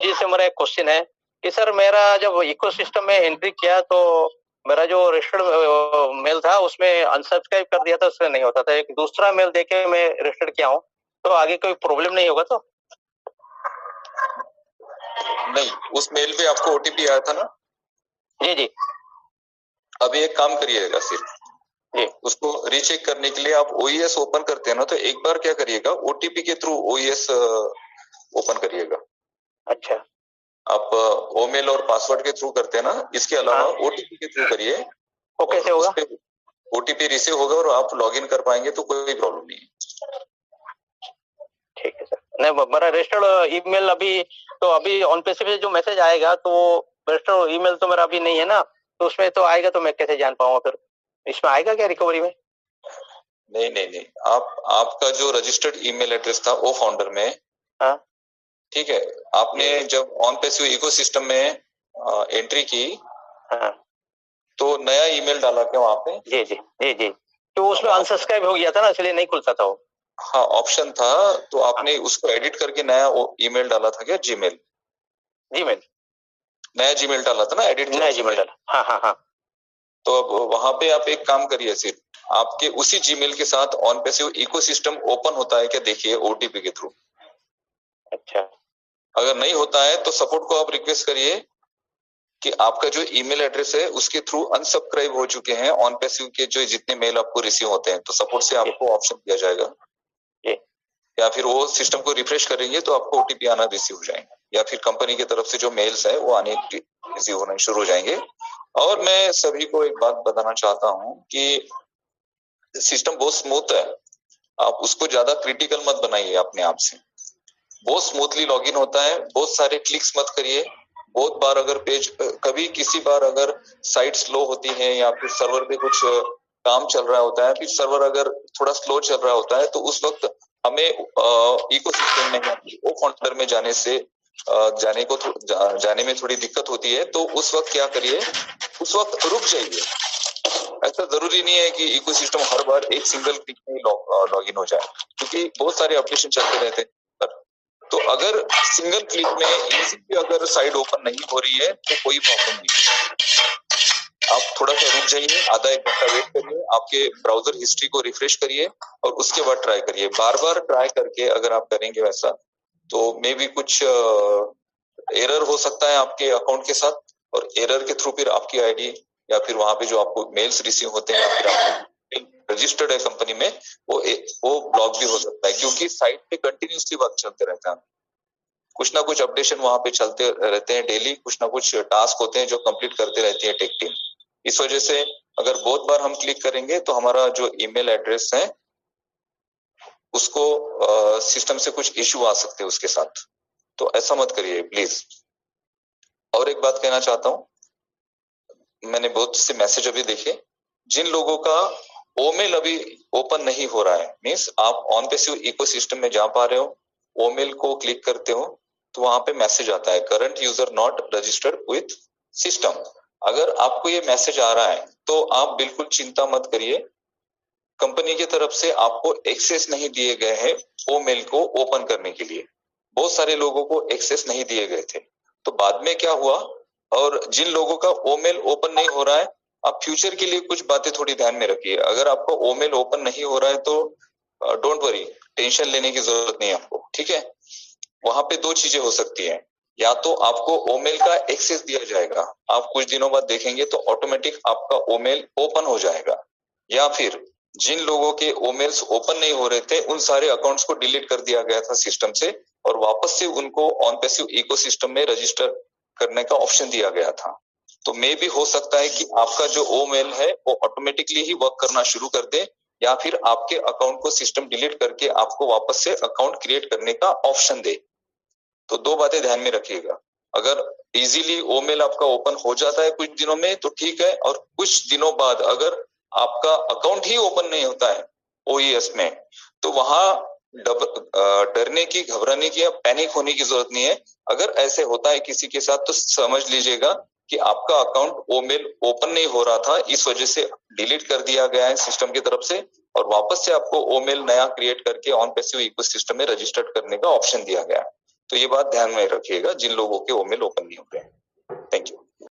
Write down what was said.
जी से मेरा एक क्वेश्चन है कि सर मेरा जब इकोसिस्टम में एंट्री किया तो मेरा जो रजिस्टर्ड मेल था उसमें अनसब्सक्राइब कर दिया था, उससे नहीं होता था। एक दूसरा मेल देके मैं रजिस्टर्ड किया हूँ, तो आगे कोई प्रॉब्लम नहीं होगा? तो नहीं, उस मेल पे आपको ओटीपी आया था ना? जी जी। अभी एक काम करिएगा, सिर्फ जी उसको रीचेक करने के लिए आप ओईएस ओपन करते हैं ना, तो एक बार क्या करिएगा, ओटीपी के थ्रू ओईएस ओपन करिएगा। अच्छा। आप ओमेल और पासवर्ड के थ्रू करते हैं ना, इसके अलावा ओटीपी के थ्रू करिए। वो कैसे होगा? ओटीपी रिसीव होगा और आप लॉगिन कर पाएंगे, तो कोई प्रॉब्लम नहीं है। ठीक है सर। नहीं, मेरा रजिस्टर्ड ईमेल अभी ऑन पे से जो मैसेज आएगा तो रजिस्टर्ड ईमेल तो मेरा अभी नहीं है ना, तो उसमें तो आएगा, तो मैं कैसे जान पाऊंगा फिर? इसमें आएगा क्या रिकवरी में? नहीं नहीं नहीं, आपका जो रजिस्टर्ड ईमेल एड्रेस था वो फाउंडर में, हाँ ठीक है। आपने जब ऑन पैसिव इकोसिस्टम में एंट्री की, हाँ, तो नया ईमेल डाला क्या वहां पे? जी जी जी जी। तो उसमें अनसब्सक्राइब हो गया था ना, इसलिए नहीं खुलता था वो। हाँ, ऑप्शन था, तो आपने उसको एडिट करके नया ईमेल डाला था क्या? जीमेल नया जीमेल डाला था ना, एडिट नया जीमेल डाला। हाँ हाँ हाँ। तो अब वहां पे आप एक काम करिए, सिर्फ आपके उसी जीमेल के साथ ऑन पैसिव इकोसिस्टम ओपन होता है क्या, देखिए ओटीपी के थ्रू। अच्छा। अगर नहीं होता है तो सपोर्ट को आप रिक्वेस्ट करिए कि आपका जो ईमेल एड्रेस है उसके थ्रू अनसब्सक्राइब हो चुके हैं ऑन पैसिव के जो जितने मेल आपको रिसीव होते हैं, तो सपोर्ट से आपको ऑप्शन दिया जाएगा, या फिर वो सिस्टम को रिफ्रेश करेंगे तो आपको ओटीपी आना रिसीव हो जाएंगे, या फिर कंपनी की तरफ से जो मेल्स है वो आने रिसीव होने शुरू हो जाएंगे। और मैं सभी को एक बात बताना चाहता हूँ कि सिस्टम बहुत स्मूथ है, आप उसको ज्यादा क्रिटिकल मत बनाइए अपने आप से। बहुत स्मूथली लॉगिन होता है, बहुत सारे क्लिक्स मत करिए। बहुत बार अगर पेज कभी किसी बार अगर साइट स्लो होती है या फिर सर्वर पे कुछ काम चल रहा होता है, फिर सर्वर अगर थोड़ा स्लो चल रहा होता है, तो उस वक्त हमें इकोसिस्टम में वो फाउंडर में जाने में थोड़ी दिक्कत होती है। तो उस वक्त क्या करिए, उस वक्त रुक जाइए। ऐसा जरूरी नहीं है कि इकोसिस्टम हर बार एक सिंगल क्लिक में लॉगिन हो जाए, क्योंकि बहुत सारे एप्लीकेशन चलते रहते हैं। तो अगर सिंगल क्लिक में इजीली अगर साइट ओपन नहीं हो रही है तो कोई प्रॉब्लम नहीं। आप थोड़ा सा रुक जाइए, आधा एक घंटा वेट करिए, आपके ब्राउजर हिस्ट्री को रिफ्रेश करिए और उसके बाद ट्राई करिए। बार बार ट्राई करके अगर आप करेंगे वैसा, तो मे भी कुछ एरर हो सकता है आपके अकाउंट के साथ, और एरर के थ्रू फिर आपकी आईडी या फिर वहां पे जो आपको मेल्स रिसीव होते हैं या फिर आपको रजिस्टर्ड है कंपनी में, वो ब्लॉक भी हो सकता है, क्योंकि साइट पे कंटिन्यूसली वर्क चलते रहता है। कुछ ना कुछ अपडेशन वहां पे चलते रहते हैं डेली, कुछ ना कुछ टास्क होते हैं जो कंप्लीट करते रहती है टेक टीम। इस वजह से अगर बहुत बार हम क्लिक करेंगे तो हमारा जो ईमेल एड्रेस है उसको सिस्टम से कुछ इश्यू आ सकते हैं उसके साथ, तो ऐसा मत करिए प्लीज। और एक बात कहना चाहता हूँ, मैंने बहुत से मैसेज अभी देखे, जिन लोगों का ओमेल अभी ओपन नहीं हो रहा है, मीन्स आप ऑन पैसिव इकोसिस्टम में जा पा रहे हो, ओमेल को क्लिक करते हो तो वहां पे मैसेज आता है current user not registered with system. अगर आपको ये मैसेज आ रहा है तो आप बिल्कुल चिंता मत करिए, कंपनी की तरफ से आपको एक्सेस नहीं दिए गए हैं ओमेल को ओपन करने के लिए। बहुत सारे लोगों को एक्सेस नहीं दिए गए थे, तो बाद में क्या हुआ, और जिन लोगों का ओमेल ओपन नहीं हो रहा है, आप फ्यूचर के लिए कुछ बातें थोड़ी ध्यान में रखिए। अगर आपका ओमेल ओपन नहीं हो रहा है तो डोंट वरी, टेंशन लेने की जरूरत नहीं है आपको, ठीक है। वहां पे दो चीजें हो सकती है, या तो आपको ओमेल का एक्सेस दिया जाएगा, आप कुछ दिनों बाद देखेंगे तो ऑटोमेटिक आपका ओमेल ओपन हो जाएगा, या फिर जिन लोगों के ओमेल्स ओपन नहीं हो रहे थे उन सारे अकाउंट्स को डिलीट कर दिया गया था सिस्टम से, और वापस से उनको ऑन पैसिव इकोसिस्टम में रजिस्टर करने का ऑप्शन दिया गया था। तो मे भी हो सकता है कि आपका जो ओमेल है वो ऑटोमेटिकली ही वर्क करना शुरू कर दे, या फिर आपके अकाउंट को सिस्टम डिलीट करके आपको वापस से अकाउंट क्रिएट करने का ऑप्शन दे। तो दो बातें ध्यान में रखिएगा, अगर इजीली ओमेल आपका ओपन हो जाता है कुछ दिनों में तो ठीक है, और कुछ दिनों बाद अगर आपका अकाउंट ही ओपन नहीं होता है ओईएस में, तो वहां डरने की, घबराने की या पैनिक होने की जरूरत नहीं है। अगर ऐसे होता है किसी के साथ तो समझ लीजिएगा कि आपका अकाउंट ओमेल ओपन नहीं हो रहा था, इस वजह से डिलीट कर दिया गया है सिस्टम की तरफ से, और वापस से आपको ओमेल नया क्रिएट करके ऑन पैसिव इकोसिस्टम में रजिस्टर्ड करने का ऑप्शन दिया गया है। तो ये बात ध्यान में रखिएगा जिन लोगों के वो मेल ओपन नहीं होते हैं।